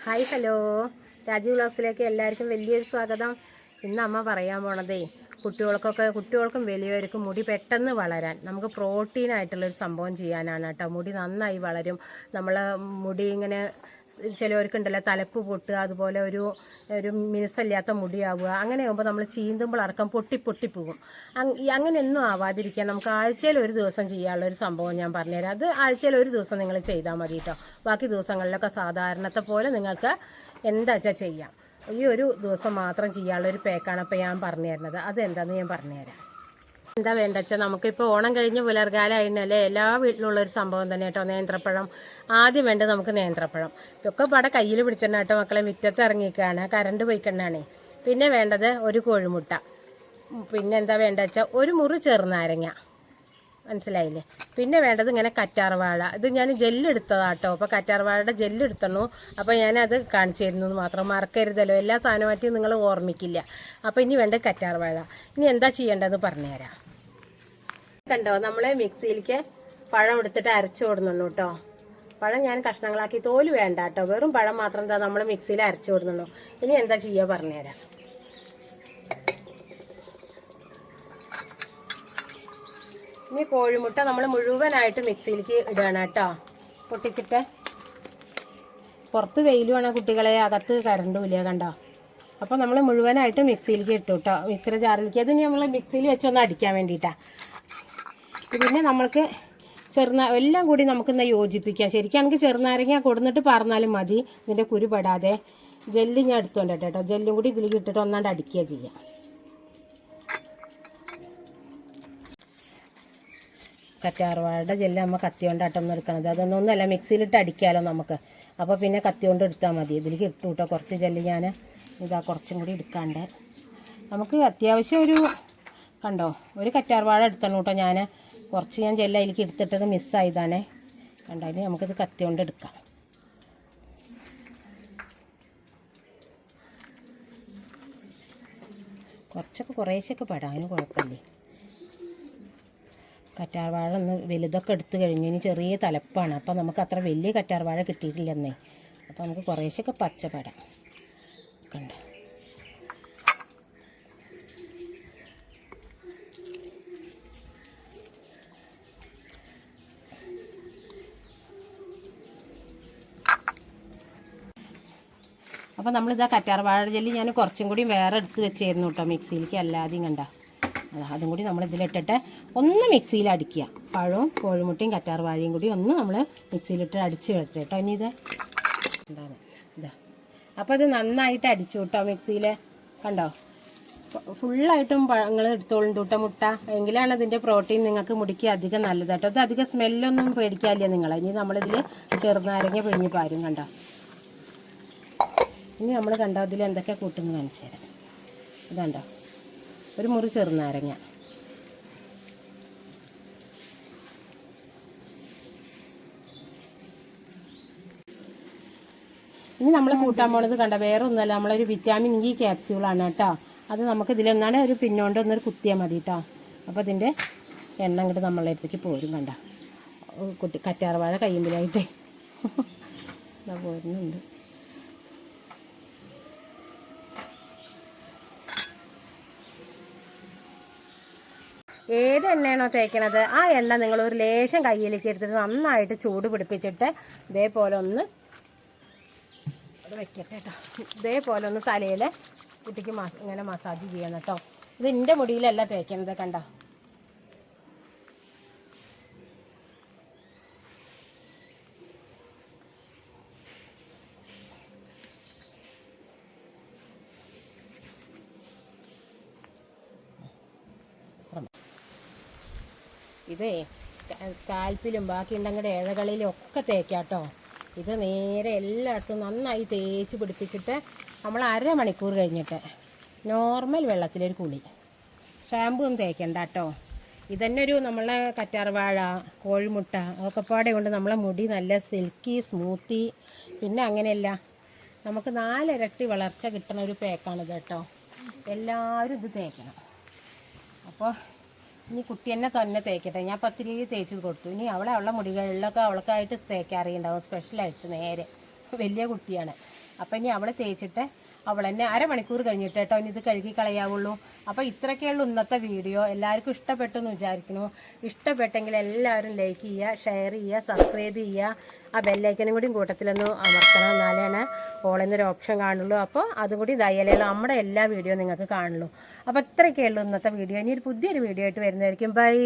Hi hello Rajeev വ്ളോഗ്സിലേക്ക് എല്ലാവർക്കും വലിയൊരു സ്വാഗതം. ഇന്ന് അമ്മ പറയാൻ പോണതേ കുട്ടികൾക്കും വലിയവർക്കും മുടി പെട്ടെന്ന് വളരാൻ നമുക്ക് പ്രോട്ടീനായിട്ടുള്ളൊരു സംഭവം ചെയ്യാനാണ് കേട്ടോ. മുടി നന്നായി വളരും. നമ്മൾ മുടി ഇങ്ങനെ ചിലവർക്കുണ്ടല്ലോ തലപ്പ് പൊട്ടുക, അതുപോലെ ഒരു മിനുസല്ലാത്ത മുടിയാവുക. അങ്ങനെ ആകുമ്പോൾ നമ്മൾ ചീന്തുമ്പോഴടക്കം പൊട്ടിപ്പോകും. അങ്ങനെയൊന്നും ആവാതിരിക്കാൻ നമുക്ക് ആഴ്ചയിൽ ഒരു ദിവസം ചെയ്യാനുള്ളൊരു സംഭവം ഞാൻ പറഞ്ഞുതരാം. അത് ആഴ്ചയിൽ ഒരു ദിവസം നിങ്ങൾ ചെയ്താൽ മതി കേട്ടോ. ബാക്കി ദിവസങ്ങളിലൊക്കെ സാധാരണത്തെ പോലെ നിങ്ങൾക്ക് എന്താ വെച്ചാൽ ചെയ്യാം. ഈ ഒരു ദിവസം മാത്രം ചെയ്യാനുള്ളൊരു പേക്കാണ് അപ്പോൾ ഞാൻ പറഞ്ഞു തരുന്നത്. അതെന്താണെന്ന് ഞാൻ പറഞ്ഞുതരാം. എന്താ വേണ്ട വെച്ചാൽ നമുക്കിപ്പോൾ ഓണം കഴിഞ്ഞ് പുലർകാലമായിരുന്നല്ലേ, എല്ലാ വീട്ടിലുള്ളൊരു സംഭവം തന്നെ കേട്ടോ. നേന്ത്രപ്പഴം ആദ്യം വേണ്ടത് നമുക്ക് നേന്ത്രപ്പഴം. ഇതൊക്കെ പട കയ്യിൽ പിടിച്ചിട്ട് കേട്ടോ മക്കളെ, മുറ്റത്ത് ഇറങ്ങിക്കാണ്, കറണ്ട് പോയിക്കണ്ണാണേ. പിന്നെ വേണ്ടത് ഒരു കോഴിമുട്ട. പിന്നെ എന്താ വേണ്ട വെച്ചാൽ ഒരു മുറി ചെറുനാരങ്ങ, മനസ്സിലായില്ലേ. പിന്നെ വേണ്ടത് ഇങ്ങനെ കറ്റാർവാഴ. ഇത് ഞാൻ ജെല്ലെടുത്തതാട്ടോ. അപ്പോൾ കറ്റാർവാഴയുടെ ജെല്ലെടുത്തണു. അപ്പോൾ ഞാനത് കാണിച്ചു തരുന്നത് മാത്രം, മറക്കരുതല്ലോ. എല്ലാ സാധനമായിട്ടും നിങ്ങൾ ഓർമ്മിക്കില്ല. അപ്പോൾ ഇനി വേണ്ടത് കറ്റാർവാഴ. ഇനി എന്താ ചെയ്യേണ്ടതെന്ന് പറഞ്ഞുതരാം. കണ്ടോ, നമ്മൾ മിക്സിയിലേക്ക് പഴം എടുത്തിട്ട് അരച്ചു കൊടുക്കുന്നു കേട്ടോ. പഴം ഞാൻ കഷ്ണങ്ങളാക്കി, തോല് വേണ്ട കേട്ടോ, വെറും പഴം മാത്രം എന്താ നമ്മൾ മിക്സിയിൽ അരച്ചു കൊടുക്കുന്നു. ഇനി എന്താ ചെയ്യുക പറഞ്ഞുതരാം. ഇനി കോഴിമുട്ട നമ്മൾ മുഴുവനായിട്ട് മിക്സിയിലേക്ക് ഇടുകയാണ് കേട്ടോ, പൊട്ടിച്ചിട്ട്. പുറത്ത് വെയിലുമാണ് കുട്ടികളെ, അകത്ത് കറണ്ടും ഇല്ല കണ്ടോ. അപ്പോൾ നമ്മൾ മുഴുവനായിട്ട് മിക്സിയിലേക്ക് ഇട്ടു കേട്ടോ, മിക്സിയുടെ ജാറിലേക്ക്. അത് നമ്മൾ മിക്സിയിൽ വെച്ചൊന്ന് അടിക്കാൻ വേണ്ടിയിട്ടാണ്. പിന്നെ നമ്മൾക്ക് എല്ലാം കൂടി നമുക്കിന്ന് യോജിപ്പിക്കാം. ശരിക്കാണെങ്കിൽ ചെറുനാരങ്ങ കൊടുന്നിട്ട് പറഞ്ഞാലും മതി, ഇതിൻ്റെ കുരു പെടാതെ. ജെല്ല് ഞാൻ എടുത്തോണ്ട് കേട്ടോ, ജെല്ലും കൂടി ഇതിലേക്ക് ഇട്ടിട്ട് ഒന്നാണ്ട് അടിക്കുക ചെയ്യാം. കറ്റാർവാഴയുടെ ജെല്ല് നമ്മൾ കത്തി കൊണ്ടാട്ടൊന്നും എടുക്കണത്. അതൊന്നൊന്നുമല്ല, മിക്സിയിലിട്ട് അടിക്കാമല്ലോ നമുക്ക്. അപ്പോൾ പിന്നെ കത്തി കൊണ്ട് എടുത്താൽ മതി. ഇതിലേക്ക് ഇട്ടു കേട്ടോ കുറച്ച് ജെല്ല്. ഞാൻ ഇതാ കുറച്ചും കൂടി എടുക്കാണ്ട്. നമുക്ക് അത്യാവശ്യം കണ്ടോ ഒരു കറ്റാർവാഴ എടുത്തണം കേട്ടോ. ഞാൻ ജെല്ല് അതിലേക്ക് എടുത്തിട്ടത് മിസ്സായതാണ് കണ്ടോ. ഇനി നമുക്കിത് കത്തി കൊണ്ട് എടുക്കാം. കുറേശ്ശൊക്കെ പെടാം, അതിന് കുഴപ്പമില്ലേ. കറ്റാർവാഴ ഒന്ന് വലുതൊക്കെ എടുത്തു കഴിഞ്ഞു. ഇനി ചെറിയ തലപ്പാണ്, അപ്പോൾ നമുക്ക് അത്ര വലിയ കറ്റാർവാഴ കിട്ടിയിട്ടില്ലെന്നേ. അപ്പോൾ നമുക്ക് കുറേശ്ശൊക്കെ പച്ചപ്പെടാം കണ്ടോ. അപ്പോൾ നമ്മളിതാ കറ്റാർവാഴ ജെല്ലി ഞാൻ കുറച്ചും കൂടി വേറെ എടുത്ത് വെച്ചായിരുന്നു കേട്ടോ മിക്സിയിലേക്ക്, അല്ലാതെയും കണ്ട. അതും കൂടി നമ്മൾ ഇതിലിട്ടിട്ട് ഒന്ന് മിക്സിയിൽ അടിക്കുക. പഴവും കോഴിമുട്ടയും കറ്റാർവാഴയും കൂടി ഒന്ന് നമ്മൾ മിക്സിയിലിട്ട് അടിച്ച് വെക്കുക കേട്ടോ. ഇനി എന്താണ് ഇതാ. അപ്പോൾ ഇത് നന്നായിട്ട് അടിച്ചു കേട്ടോ മിക്സിയിൽ കണ്ടോ. ഫുള്ളായിട്ടും പഴങ്ങൾ എടുത്തോളുണ്ട് കേട്ടോ, മുട്ട. എങ്കിലാണ് അതിൻ്റെ പ്രോട്ടീൻ നിങ്ങൾക്ക് മുടിക്ക് അധികം നല്ലത് കേട്ടോ. ഇത് അധികം സ്മെല്ലൊന്നും പേടിക്കാനില്ല നിങ്ങൾ. ഇനി നമ്മളിതിൽ ചെറുനാരങ്ങ പിഴിഞ്ഞ് പാരും കണ്ടോ. ഇനി നമ്മൾ കണ്ടോ ഇതിൽ എന്തൊക്കെ കൂട്ടുന്നു കാണിച്ചു തരാം. ഇതുണ്ടോ ഒരു മുറി ചെറുനാരങ്ങ. ഇനി നമ്മൾ കൂട്ടാൻ പോണത് കണ്ട വേറെ ഒന്നുമല്ല, നമ്മളൊരു വിറ്റാമിൻ ഇ ക്യാപ്സ്യൂളാണ് കേട്ടോ. അത് നമുക്ക് ഇതിലൊന്നാണ് ഒരു പിന്നോണ്ട് ഒന്നൊരു കുത്തിയാൽ മതി കേട്ടോ. അപ്പോൾ ഇതിൻ്റെ എണ്ണ ഇങ്ങോട്ട് നമ്മളെ അടുത്തേക്ക് പോരും കണ്ട. കറ്റാർവാഴ കയ്യുമ്പിലായിട്ട് പോരുന്നുണ്ട്. ഏത് എണ്ണയാണോ തേക്കണത് ആ എണ്ണ നിങ്ങൾ ഒരു ലേശം കയ്യിലേക്ക് എടുത്തിട്ട് നന്നായിട്ട് ചൂട് പിടിപ്പിച്ചിട്ട് ഇതേപോലെ ഒന്ന് വെക്കട്ടെ കേട്ടോ. ഇതേപോലെ ഒന്ന് തലയിൽ കുട്ടിക്ക് ഇങ്ങനെ മസാജ് ചെയ്യണം കേട്ടോ. ഇത് എൻ്റെ മുടിയിലല്ല തേക്കുന്നത് കണ്ടോ. ഇതേ സ്കാൽപ്പിലും ബാക്കി ഉണ്ടെങ്കിൽ ഇഴകളിലും ഒക്കെ തേക്കാം കേട്ടോ. ഇത് നേരെ എല്ലായിടത്തും നന്നായി തേച്ച് പിടിപ്പിച്ചിട്ട് നമ്മൾ അരമണിക്കൂർ കഴിഞ്ഞിട്ട് നോർമൽ വെള്ളത്തിലൊരു കുളി. ഷാമ്പൂ ഒന്നും തേക്കണ്ട കേട്ടോ. ഇതന്നെ നമ്മളെ കറ്റാർവാഴ കോഴിമുട്ട അതൊക്കെ പാടെ കൊണ്ട് നമ്മളെ മുടി നല്ല സിൽക്കി സ്മൂത്തി. പിന്നെ അങ്ങനെയല്ല, നമുക്ക് 4 ഇരട്ടി വളർച്ച കിട്ടണ ഒരു പേക്കാണിത് കേട്ടോ. എല്ലാവരും ഇത് തേക്കണം. അപ്പോൾ ഇനി കുട്ടി തന്നെ തേക്കട്ടെ. ഞാൻ പത്തിരി തേച്ച് കൊടുത്തു. ഇനി അവളുള്ള മുടികളിലൊക്കെ അവൾക്കായിട്ട് തേക്കാൻ അറിയുണ്ടാവും സ്പെഷ്യലായിട്ട്. നേരെ വലിയ കുട്ടിയാണ്, അപ്പം ഇനി അവൾ തേച്ചിട്ട് അവൾ തന്നെ അരമണിക്കൂർ കഴിഞ്ഞിട്ട് കേട്ടോ ഇനി ഇത് കഴുകി കളയാവുള്ളൂ. അപ്പോൾ ഇത്രയൊക്കെയുള്ള ഇന്നത്തെ വീഡിയോ. എല്ലാവർക്കും ഇഷ്ടപ്പെട്ടു എന്ന് വിചാരിക്കുന്നു. ഇഷ്ടപ്പെട്ടെങ്കിൽ എല്ലാവരും ലൈക്ക് ചെയ്യുക, ഷെയർ ചെയ്യുക, സബ്സ്ക്രൈബ് ചെയ്യുക. ആ ബെല്ലൈക്കനും കൂടി കൂട്ടത്തിലൊന്ന് അമർത്തണം, എന്നാലേ ഓളെന്നൊരു ഓപ്ഷൻ കാണുള്ളൂ. അപ്പോൾ അതും കൂടി ഇതായാലേ നമ്മുടെ എല്ലാ വീഡിയോ നിങ്ങൾക്ക് കാണുള്ളൂ. അപ്പോൾ ഇത്രയൊക്കെയുള്ളൂ ഇന്നത്തെ വീഡിയോ. ഇനി ഒരു പുതിയൊരു വീഡിയോ ആയിട്ട് വരുന്നതായിരിക്കും. ബൈ.